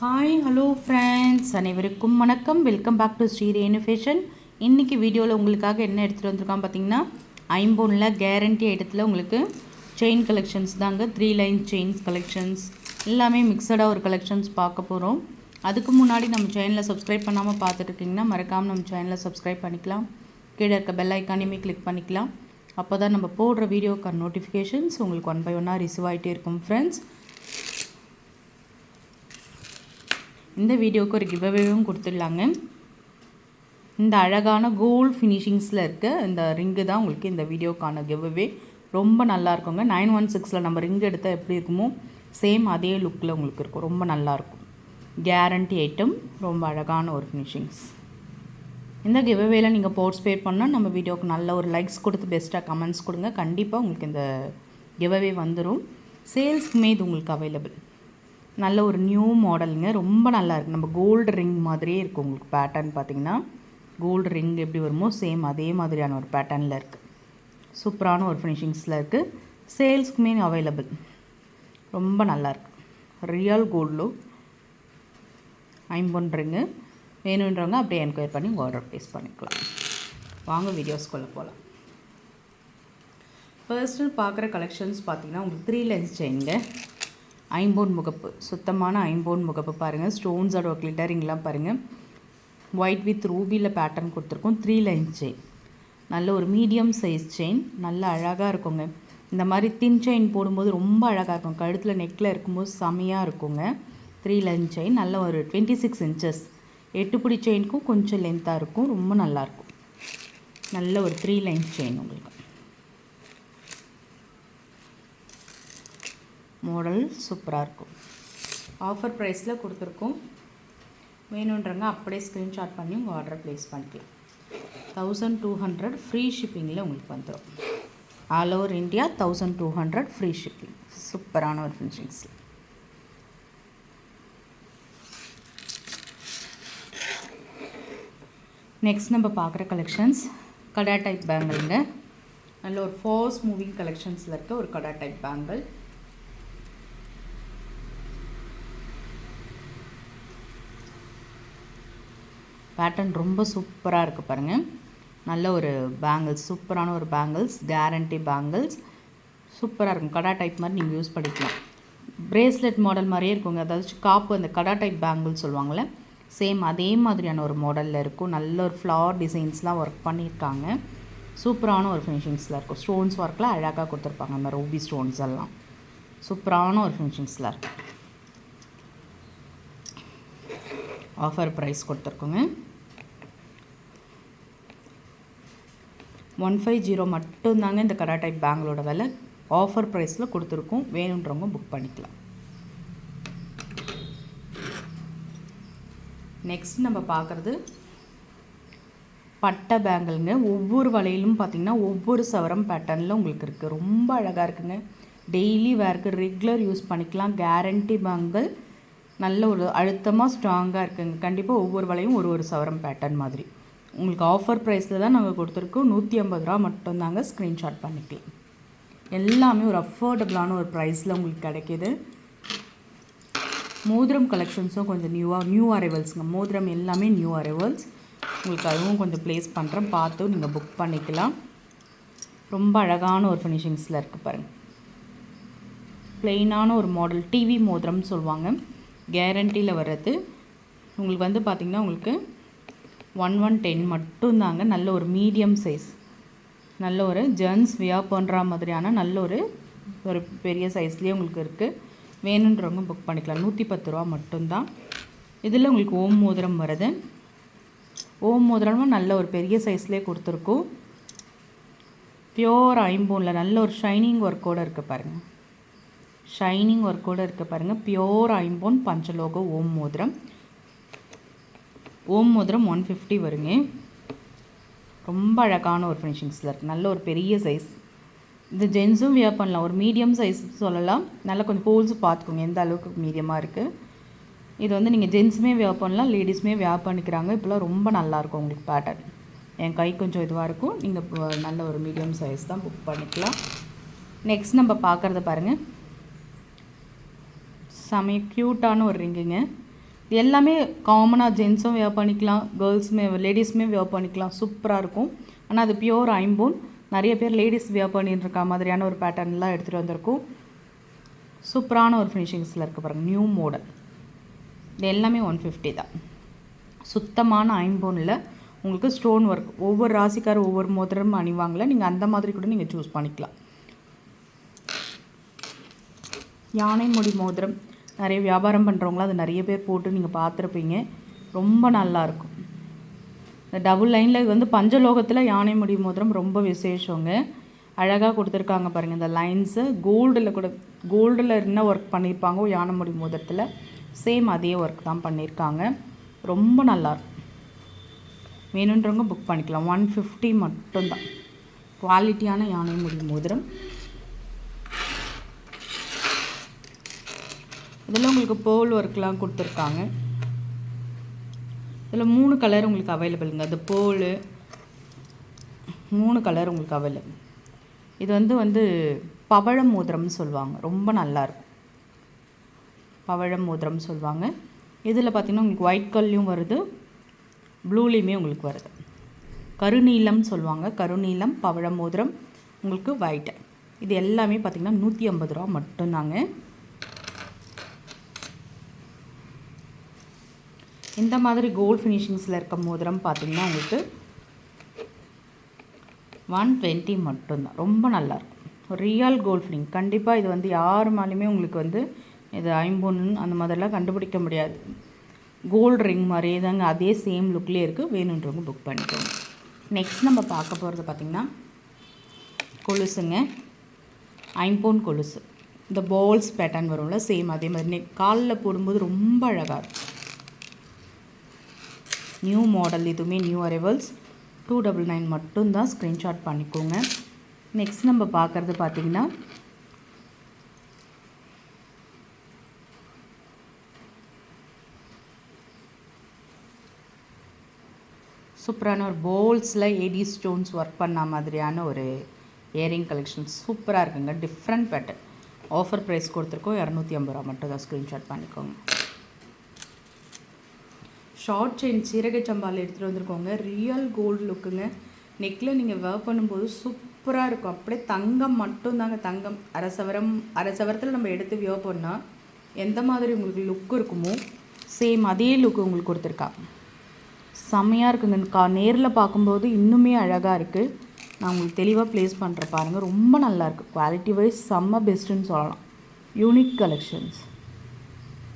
Hi hello friends, அனைவருக்கும் வணக்கம். Welcome back to Sri Renu fashion. இன்றைக்கி வீடியோவில் உங்களுக்காக என்ன எடுத்துகிட்டு வந்திருக்கான் பார்த்தீங்கன்னா, ஐம்போனில் கேரண்டி இடத்துல உங்களுக்கு செயின் கலெக்ஷன்ஸ் தாங்க. 3 லைன் செயின்ஸ் கலெக்ஷன்ஸ் எல்லாமே மிக்சடாக ஒரு கலெக்ஷன்ஸ் பார்க்க போகிறோம். அதுக்கு முன்னாடி நம்ம சேனலை சப்ஸ்கிரைப் பண்ணாமல் பார்த்துட்ருக்கீங்கன்னா மறக்காமல் நம்ம சேனலை சப்ஸ்கிரைப் பண்ணிக்கலாம். கீழே இருக்க பெல் ஐக்கானையுமே கிளிக் பண்ணிக்கலாம். அப்போ தான் நம்ம போடுற வீடியோக்கான நோட்டிஃபிகேஷன்ஸ் உங்களுக்கு 1 by 1 ரிசீவ் ஆகிட்டே இருக்கும் ஃப்ரெண்ட்ஸ். இந்த வீடியோவுக்கு ஒரு கிவ்அவேவும் கொடுத்துடலாங்க. இந்த அழகான கோல்ட் ஃபினிஷிங்ஸில் இருக்க இந்த ரிங்கு தான் உங்களுக்கு இந்த வீடியோக்கான கிவ்அவே. ரொம்ப நல்லா இருக்குங்க. 916 நம்ம ரிங்கு எடுத்தால் எப்படி இருக்குமோ சேம் அதே லுக்கில் உங்களுக்கு இருக்கும். ரொம்ப நல்லாயிருக்கும். கேரண்டி ஐட்டம், ரொம்ப அழகான ஒரு ஃபினிஷிங்ஸ். இந்த கிவ்அவேல நீங்கள் பார்ட்டிசிபேட் பண்ணால் நம்ம வீடியோவுக்கு நல்ல ஒரு லைக்ஸ் கொடுத்து பெஸ்ட்டாக கமெண்ட்ஸ் கொடுங்க. கண்டிப்பாக உங்களுக்கு இந்த கிவ்அவே வந்துடும். சேல்ஸ்க்குமே இது உங்களுக்கு அவைலபிள். நல்ல ஒரு நியூ மாடலுங்க. ரொம்ப நல்லா இருக்குது. நம்ம கோல்டு ரிங் மாதிரியே இருக்குது. உங்களுக்கு பேட்டர்ன் பார்த்திங்கன்னா கோல்டு ரிங் எப்படி வருமோ சேம் அதே மாதிரியான ஒரு பேட்டர்னில் இருக்குது. சூப்பரான ஒரு ஃபினிஷிங்ஸில் இருக்குது. சேல்ஸ்க்குமே அவைலபிள். ரொம்ப நல்லாயிருக்கு. ரியல் கோல்டு ஐம்பொன் ரிங்கு வேணுன்றவங்க அப்படியே என்கொயர் பண்ணி உங்கள் ஆர்டர் ப்ளேஸ் பண்ணிக்கலாம். வாங்க வீடியோஸ்குள்ளே போகலாம். ஃபர்ஸ்ட்டு பார்க்குற கலெக்ஷன்ஸ் பார்த்திங்கன்னா உங்களுக்கு 3 லைன்ஸ் செயின்ங்க. ஐம்போன் முகப்பு, சுத்தமான ஐம்போன் முகப்பு பாருங்கள். ஸ்டோன்ஸோட கிளிட்டரிங்லாம் பாருங்கள். ஒயிட் வித் ரூபியில் பேட்டர்ன் கொடுத்துருக்கோம். 3 லைன் செயின், நல்ல ஒரு மீடியம் சைஸ் செயின். நல்ல அழகாக இருக்குங்க. இந்த மாதிரி தின் செயின் போடும்போது ரொம்ப அழகாக இருக்கும். கழுத்தில் நெக்கில் இருக்கும்போது செமையாக இருக்குங்க. 3 லைன் செயின், நல்ல ஒரு 26 இன்ச்சஸ். 8 பிடி செயினுக்கும் கொஞ்சம் லென்த்தாக இருக்கும். ரொம்ப நல்லாயிருக்கும். நல்ல ஒரு 3 லைன் செயின். உங்களுக்கு மாடல் சூப்பராக இருக்கும். ஆஃபர் ப்ரைஸில் கொடுத்துருக்கோம். வேணுன்றங்க அப்படியே ஸ்க்ரீன்ஷாட் பண்ணி உங்கள் ஆர்டரை ப்ளேஸ் பண்ணிக்கலாம். 1200 ஃப்ரீ ஷிப்பிங்கில் உங்களுக்கு வந்துடும். All over India 1200 free shipping. சூப்பரான ஒரு ஃபினிஷிங்ஸ். நெக்ஸ்ட் நம்ம பார்க்குற கலெக்ஷன்ஸ் கடா டைப் பேங்கிள்ங்க. நல்ல ஒரு ஃபாஸ்ட் மூவிங் கலெக்ஷன்ஸில் இருக்க ஒரு கடா டைப் பேங்கிள். பேட்டர்ன் ரொம்ப சூப்பராக இருக்குது பாருங்கள். நல்ல ஒரு பேங்கிள்ஸ், சூப்பரான ஒரு பேங்கிள்ஸ், கேரண்டி பேங்கிள்ஸ். சூப்பராக இருக்கும். கடா டைப் மாதிரி நீங்கள் யூஸ் பண்ணிக்கலாம். பிரேஸ்லெட் மாடல் மாதிரியே இருக்குங்க. அதாவது காப்பு, அந்த கடா டைப் பேங்கிள் சொல்லுவாங்கள்ல, சேம் அதே மாதிரியான ஒரு மாடலில் இருக்கும். நல்ல ஒரு ஃப்ளவர் டிசைன்ஸ்லாம் ஒர்க் பண்ணியிருக்காங்க. சூப்பரான ஒரு ஃபினிஷிங்ஸில் இருக்கும். ஸ்டோன்ஸ் ஒர்க்கில் அழகாக கொடுத்துருப்பாங்க. அந்த ரூபி ஸ்டோன்ஸ் எல்லாம் சூப்பரான ஒரு ஃபினிஷிங்ஸில் இருக்கும். Offer price கொடுத்துருக்கோங்க. 150 மட்டும்தாங்க இந்த கடா டைப் பேங்கிளோட விலை. ஆஃபர் ப்ரைஸில் கொடுத்துருக்கோம். வேணுன்றவங்க புக் பண்ணிக்கலாம். நெக்ஸ்ட் நம்ம பார்க்குறது பட்டை பேங்கிள்ங்க. ஒவ்வொரு வளையலும் பார்த்திங்கன்னா ஒவ்வொரு சவரம் பேட்டர்னில் உங்களுக்கு இருக்குது. ரொம்ப அழகாக இருக்குங்க. டெய்லி வேர்க்கு ரெகுலர் யூஸ் பண்ணிக்கலாம். Guarantee bangle. நல்ல ஒரு அழுத்தமாக ஸ்ட்ராங்காக இருக்குங்க. கண்டிப்பாக ஒவ்வொரு வளையும் ஒரு சவரம் பேட்டர்ன் மாதிரி. உங்களுக்கு ஆஃபர் ப்ரைஸில் தான் நாங்கள் கொடுத்துருக்கோம். 150 ரூபா மட்டும்தாங்க. ஸ்க்ரீன்ஷாட் பண்ணிக்கலாம். எல்லாமே ஒரு அஃபோர்டபுளான ஒரு ப்ரைஸில் உங்களுக்கு கிடைக்கிது. மோதிரம் கலெக்ஷன்ஸும் கொஞ்சம் நியூ அரைவல்ஸுங்க. மோதிரம் எல்லாமே நியூ அரைவல்ஸ். உங்களுக்கு அதுவும் கொஞ்சம் ப்ளேஸ் பண்ணுறேன், பார்த்து நீங்கள் புக் பண்ணிக்கலாம். ரொம்ப அழகான ஒரு ஃபினிஷிங்ஸில் இருக்குது பாருங்கள். ப்ளெயினான ஒரு மாடல் டிவி மோதிரம்னு சொல்லுவாங்க. கேரண்டியில் வர்றது. உங்களுக்கு வந்து பார்த்திங்கன்னா உங்களுக்கு 1110 மட்டும்தாங்க. நல்ல ஒரு மீடியம் சைஸ், நல்ல ஒரு ஜென்ஸ் வியர் பண்ணுற மாதிரியான நல்ல ஒரு பெரிய சைஸ்லேயே உங்களுக்கு இருக்குது. வேணுன்றவங்க புக் பண்ணிக்கலாம். 110 ரூபா மட்டும்தான். இதில் உங்களுக்கு ஓம் மோதிரம் வருது. ஓம் மோதிரமும் நல்ல ஒரு பெரிய சைஸ்லேயே கொடுத்துருக்கோம். பியோர் ஐம்போனில் நல்ல ஒரு ஷைனிங் ஒர்க்கோடு இருக்குது பாருங்கள். ஷைனிங் ஒர்க்கோடு இருக்க பாருங்கள். பியோர் ஐம்போன் பஞ்சலோக ஓம் மோதிரம். ஓம் மோதிரம் 150 வருங்க. ரொம்ப அழகான ஒரு ஃபினிஷிங்ஸில் இருக்குது. நல்ல ஒரு பெரிய சைஸ். இந்த ஜென்ஸும் வியர் பண்ணலாம். ஒரு மீடியம் சைஸ் சொல்லலாம். நல்லா கொஞ்சம் ஹோல்ஸ் பார்த்துக்கோங்க எந்த அளவுக்கு மீடியமாக இருக்குது. இது வந்து நீங்கள் ஜென்ஸுமே வியர் பண்ணலாம், லேடிஸுமே வியர் பண்ணிக்கிறாங்க. இப்போலாம் ரொம்ப நல்லாயிருக்கும் உங்களுக்கு பேட்டர்ன். என் கை கொஞ்சம் இதுவாக இருக்கும். நீங்கள் நல்ல ஒரு மீடியம் சைஸ் தான் புக் பண்ணிக்கலாம். நெக்ஸ்ட் நம்ம பார்க்குறத பாருங்கள். செமைய க்யூட்டான ஒரு ரிங்குங்க. இது எல்லாமே காமனாக ஜென்ஸும் வேர் பண்ணிக்கலாம், கேர்ள்ஸுமே லேடிஸுமே வேர் பண்ணிக்கலாம். சூப்பராக இருக்கும். ஆனால் அது பியூர் ஐம்போன். நிறைய பேர் லேடிஸ் வேர் பண்ணிட்டு இருக்க மாதிரியான ஒரு பேட்டர்ன்லாம் எடுத்துகிட்டு வந்திருக்கும். சூப்பரான ஒரு ஃபினிஷிங்ஸில் இருக்குது பாருங்கள், நியூ மாடல். இது எல்லாமே 150 தான். சுத்தமான ஐம்போனில் உங்களுக்கு ஸ்டோன் ஒர்க். ஒவ்வொரு ராசிக்காரும் ஒவ்வொரு மோதிரம் அணிவாங்களே, நீங்கள் அந்த மாதிரி கூட நீங்கள் சூஸ் பண்ணிக்கலாம். யானை முடி மோதிரம் நிறைய வியாபாரம் பண்ணுறவங்களா அது நிறைய பேர் போட்டு நீங்கள் பார்த்துருப்பீங்க. ரொம்ப நல்லாயிருக்கும். இந்த டபுள் லைனில் இது வந்து பஞ்சலோகத்தில் யானை முடி மோதிரம் ரொம்ப விசேஷங்க. அழகாக கொடுத்துருக்காங்க பாருங்கள். இந்த லைன்ஸு கோல்டில் என்ன ஒர்க் பண்ணியிருப்பாங்கோ யானை முடி மோதிரத்தில் சேம் அதே ஒர்க் தான் பண்ணியிருக்காங்க. ரொம்ப நல்லாயிருக்கும். வேணுன்றவங்க புக் பண்ணிக்கலாம். 150 மட்டும்தான். குவாலிட்டியான யானை முடி மோதிரம். இதில் உங்களுக்கு பேர்ல் ஒர்க்லாம் கொடுத்துருக்காங்க. இதில் 3 கலர் உங்களுக்கு அவைலபிளுங்க. அந்த பேர்லு 3 கலர் உங்களுக்கு அவைலபிள். இது வந்து பவழ மோதிரம்னு சொல்லுவாங்க. ரொம்ப நல்லாயிருக்கும். பவழ மோதிரம் சொல்லுவாங்க. இதில் பார்த்திங்கன்னா உங்களுக்கு ஒயிட் கல்லையும் வருது, ப்ளூலேயுமே உங்களுக்கு வருது. கருநீலம் சொல்லுவாங்க. கருநீலம் பவழ மோதிரம் உங்களுக்கு ஒயிட்டு. இது எல்லாமே பார்த்திங்கன்னா 150 ரூபா மட்டும்தாங்க. இந்த மாதிரி கோல்ட் ஃபினிஷிங்ஸில் இருக்க மோதிரம் பார்த்திங்கன்னா உங்களுக்கு 120 மட்டும்தான். ரொம்ப நல்லாயிருக்கும். ரியல் கோல்ட் ஃபினிங். கண்டிப்பாக இது வந்து யார் மேலேயுமே உங்களுக்கு இது ஐம்பொன்னு அந்த மாதிரிலாம் கண்டுபிடிக்க முடியாது. கோல்டு ரிங் மாதிரியே தாங்க, அதே சேம் லுக்லேயே இருக்குது. வேணுன்றவங்க புக் பண்ணிக்கோங்க. நெக்ஸ்ட் நம்ம பார்க்க போகிறது பார்த்திங்கன்னா கொலுசுங்க. ஐம்பொன் கொலுசு. இந்த பால்ஸ் பேட்டர்ன் வரும்ல, சேம் அதே மாதிரி காலில் போடும்போது ரொம்ப அழகாக இருக்கும். New model. இதுவுமே நியூ அரைவல்ஸ். 299 மட்டும்தான். ஸ்க்ரீன்ஷாட் பண்ணிக்கோங்க. நெக்ஸ்ட் நம்ம பார்க்குறது பார்த்திங்கன்னா சூப்பரான ஒரு போல்ஸில் ஏடி ஸ்டோன்ஸ் ஒர்க் பண்ண மாதிரியான ஒரு இயரிங் கலெக்ஷன். சூப்பராக இருக்குங்க. Different pattern. ஆஃபர் ப்ரைஸ் கொடுத்துருக்கோம். 250 ரூபா மட்டும் தான். ஸ்க்ரீன்ஷாட் பண்ணிக்கோங்க. ஷார்ட் செயின் சீரக சம்பாவில் எடுத்துகிட்டு வந்திருக்கோங்க. Real gold லுக்குங்க. நெக்கில் நீங்கள் வேர் பண்ணும்போது சூப்பராக இருக்கும். அப்படியே தங்கம் மட்டும்தாங்க. தங்கம் அரை சவரத்தில் நம்ம எடுத்து வியர் பண்ணால் எந்த மாதிரி உங்களுக்கு லுக் இருக்குமோ சேம் அதே லுக்கு உங்களுக்கு கொடுத்துருக்கா. செம்மையாக இருக்குங்க. நேரில் பார்க்கும்போது இன்னுமே அழகாக இருக்குது. நான் உங்களுக்கு தெளிவாக ப்ளேஸ் பண்ணுற பாருங்கள். ரொம்ப நல்லாயிருக்கு. குவாலிட்டி வைஸ் செம்ம பெஸ்ட்டுன்னு சொல்லலாம். Unique collections.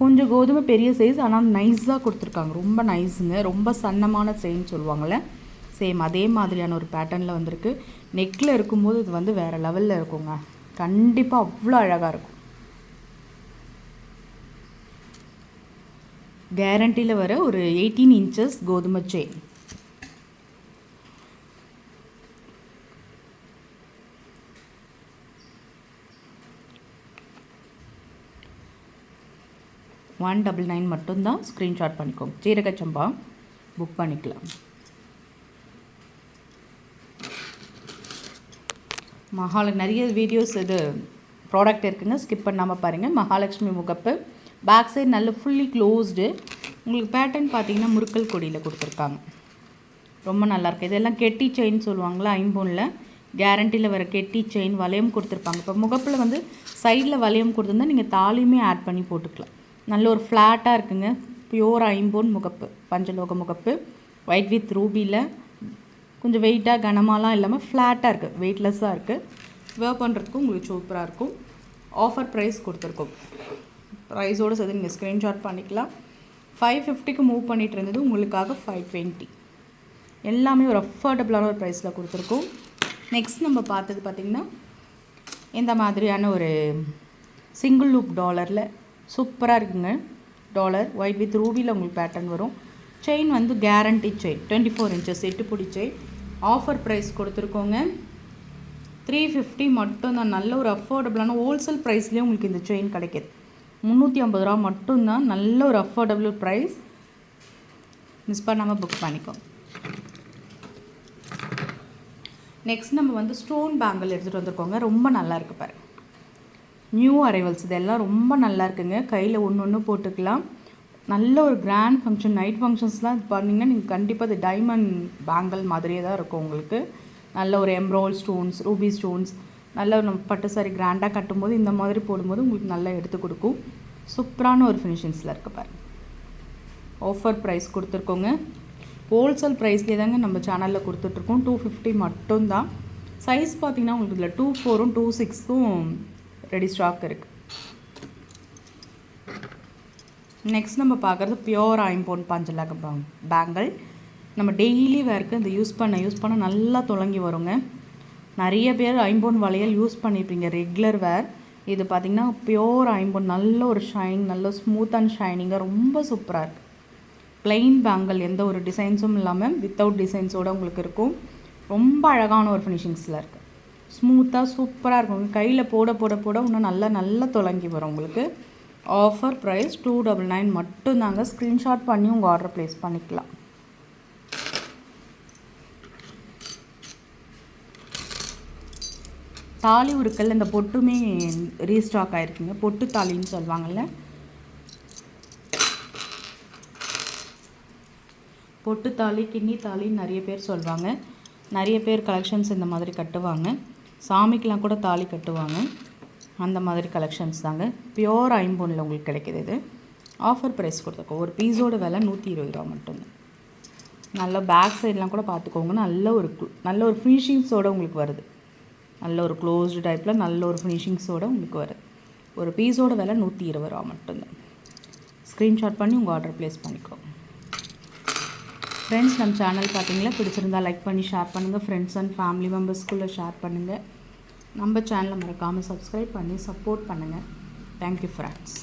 கொஞ்சம் கோதுமை பெரிய சைஸ், ஆனால் நைஸாக கொடுத்துருக்காங்க. ரொம்ப நைஸுங்க. ரொம்ப சன்னமான செயின் சொல்லுவாங்கள்ல, சேம் அதே மாதிரியான ஒரு பேட்டர்னில் வந்திருக்கு. நெக்கில் இருக்கும்போது இது வேறு லெவலில் இருக்குங்க. கண்டிப்பாக அவ்வளோ அழகாக இருக்கும். கேரண்டியில் வர ஒரு 18 இன்ச்சஸ் கோதுமை செயின். $199 மட்டும்தான். ஸ்க்ரீன்ஷாட் பண்ணிக்கோங்க. சீரகச்சம்பா புக் பண்ணிக்கலாம். நிறைய வீடியோஸ் இது ப்ராடக்ட் இருக்குங்க, ஸ்கிப் பண்ணாமல் பாருங்கள். மகாலட்சுமி முகப்பு. பேக் சைடு நல்ல ஃபுல்லி க்ளோஸ்டு. உங்களுக்கு பேட்டர்ன் பார்த்தீங்கன்னா முறுக்கல் கொடியில் கொடுத்துருக்காங்க. ரொம்ப நல்லாயிருக்கு. இதெல்லாம் கெட்டி செயின் சொல்லுவாங்களா, ஐம்பொனில் கேரண்டியில் வர கெட்டி செயின். வளையம் கொடுத்துருப்பாங்க. இப்போ முகப்பில் சைடில் வளையம் கொடுத்துருந்தா நீங்கள் தாலியுமே ஆட் பண்ணி போட்டுக்கலாம். நல்ல ஒரு ஃப்ளாட்டாக இருக்குங்க. பியூர் ஐம்பொன் முகப்பு, பஞ்சலோக முகப்பு. ஒயிட் வித் ரூபியில் கொஞ்சம் வெயிட்டாக கனமாலாம் இல்லாமல் ஃப்ளாட்டாக இருக்குது, வெயிட்லெஸ்ஸாக இருக்குது. வேர் பண்ணுறதுக்கும் உங்களுக்கு சூப்பராக இருக்கும். ஆஃபர் ப்ரைஸ் கொடுத்துருக்கோம். ப்ரைஸோடு சேர்த்து நீங்கள் ஸ்க்ரீன்ஷாட் பண்ணிக்கலாம். 550க்கு மூவ் பண்ணிகிட்டு இருந்தது, உங்களுக்காக 520. எல்லாமே ஒரு அஃபோர்டபுளான ஒரு ப்ரைஸில் கொடுத்துருக்கோம். நெக்ஸ்ட் நம்ம பார்த்தது பார்த்திங்கன்னா இந்த மாதிரியான ஒரு சிங்கிள் லூப் டாலரில் சூப்பராக இருக்குங்க. டாலர் ஒயிட் வித் ரூபியில் உங்களுக்கு பேட்டர்ன் வரும். செயின் கேரண்டி செயின் 24 இன்ச்சஸ் 8 பொடி செயின். Offer price கொடுத்துருக்கோங்க. 350 மட்டும்தான். நல்ல ஒரு அஃபோர்டபுளான ஹோல்சேல் ப்ரைஸ்லேயே உங்களுக்கு இந்த செயின் கிடைக்கிது. 350 ரூபா மட்டும்தான். நல்ல ஒரு அஃபோர்டபுள் ப்ரைஸ். மிஸ் பண்ணாமல் புக் பண்ணிக்கோங்க. நெக்ஸ்ட் நம்ம ஸ்டோன் பேங்கிள் எடுத்துகிட்டு வந்திருக்கோங்க. ரொம்ப நல்லா இருக்குது பாரு. New arrivals. இதெல்லாம் ரொம்ப நல்லா இருக்குங்க. கையில் ஒன்று போட்டுக்கலாம். நல்ல ஒரு கிராண்ட் ஃபங்க்ஷன், நைட் ஃபங்க்ஷன்ஸ்லாம் இது பண்ணிங்கன்னா நீங்கள் கண்டிப்பாக அது டைமண்ட் பேங்கிள் மாதிரியே தான் இருக்கும் உங்களுக்கு. நல்ல ஒரு எம்ராய்ட் ஸ்டோன்ஸ், ரூபி ஸ்டோன்ஸ், நல்ல நம்ம பட்டு சாரி கிராண்டாக கட்டும்போது இந்த மாதிரி போடும்போது உங்களுக்கு நல்லா எடுத்து கொடுக்கும். சூப்பரான ஒரு ஃபினிஷிங்ஸில் இருக்குது பாருங்கள். ஆஃபர் ப்ரைஸ் கொடுத்துருக்கோங்க. ஹோல்சேல் ப்ரைஸ்லேயே தாங்க நம்ம சேனலில் கொடுத்துட்ருக்கோம். 250 மட்டும்தான். சைஸ் பார்த்திங்கன்னா உங்களுக்கு இதில் 24ம் 26ம் ரெடி ஸ்டாக் இருக்குது. நெக்ஸ்ட் நம்ம பார்க்குறது பியோர் ஐம்பொன் பஞ்சலக பேங்கிள். நம்ம டெய்லி வேர்க்கு இந்த யூஸ் பண்ண நல்லா துளங்கி வருங்க. நிறைய பேர் ஐம்பொன் வளையல் யூஸ் பண்ணியிருப்பீங்க ரெகுலர் வேர். இது பார்த்திங்கன்னா பியோர் ஐம்பொன், நல்ல ஒரு ஷைனிங், நல்ல ஸ்மூத் அண்ட் ஷைனிங்காக ரொம்ப சூப்பராக இருக்குது. ப்ளெயின் பேங்கிள், எந்த ஒரு டிசைன்ஸும் இல்லாமல் வித்தவுட் டிசைன்ஸோடு உங்களுக்கு இருக்கும். ரொம்ப அழகான ஒரு ஃபினிஷிங்ஸில் இருக்குது. ஸ்மூத்தாக சூப்பராக இருக்கும். கையில் போட போட போட இன்னும் நல்லா துளங்கி வரும் உங்களுக்கு. ஆஃபர் ப்ரைஸ் 299 மட்டும்தாங்க. ஸ்க்ரீன்ஷாட் பண்ணி உங்கள் ஆர்டர் ப்ளேஸ் பண்ணிக்கலாம். தாலி உருக்கல் இந்த பொட்டுமே ரீஸ்டாக் ஆகிருக்குங்க. பொட்டு தாலின்னு சொல்லுவாங்கள்ல, பொட்டு தாலி, கிண்ணி தாலின்னு நிறைய பேர் சொல்லுவாங்க. நிறைய பேர் கலெக்ஷன்ஸ் இந்த மாதிரி கட்டுவாங்க. சாமிக்கெலாம் கூட தாலி கட்டுவாங்க. அந்த மாதிரி கலெக்ஷன்ஸ் தாங்க. பியோர் ஐம்பொன்னில் உங்களுக்கு கிடைக்கிது. இது ஆஃபர் ப்ரைஸ் கொடுத்துருக்கோம். ஒரு பீஸோட விலை 120 ரூபா மட்டும்தான். நல்ல பேக் சைட்லாம் கூட பார்த்துக்கோங்க. நல்ல ஒரு ஃபினிஷிங்ஸோடு உங்களுக்கு வருது. நல்ல ஒரு க்ளோஸ்டு டைப்பில் நல்ல ஒரு ஃபினிஷிங்ஸோடு உங்களுக்கு வருது. ஒரு பீஸோட விலை 120 ரூபா மட்டும்தான். ஸ்க்ரீன்ஷாட் பண்ணி உங்கள் ஆர்டர் ப்ளேஸ் பண்ணிக்கோங்க. ஃப்ரெண்ட்ஸ், நம்ம சேனல் பார்த்தீங்களா, பிடிச்சிருந்தால் லைக் பண்ணி ஷேர் பண்ணுங்கள். ஃப்ரெண்ட்ஸ் அண்ட் ஃபேமிலி மெம்பர்ஸ்குள்ளே ஷேர் பண்ணுங்கள். நம்ம சேனலை மறக்காமல் சப்ஸ்கிரைப் பண்ணி சப்போர்ட் பண்ணுங்கள். Thank you friends.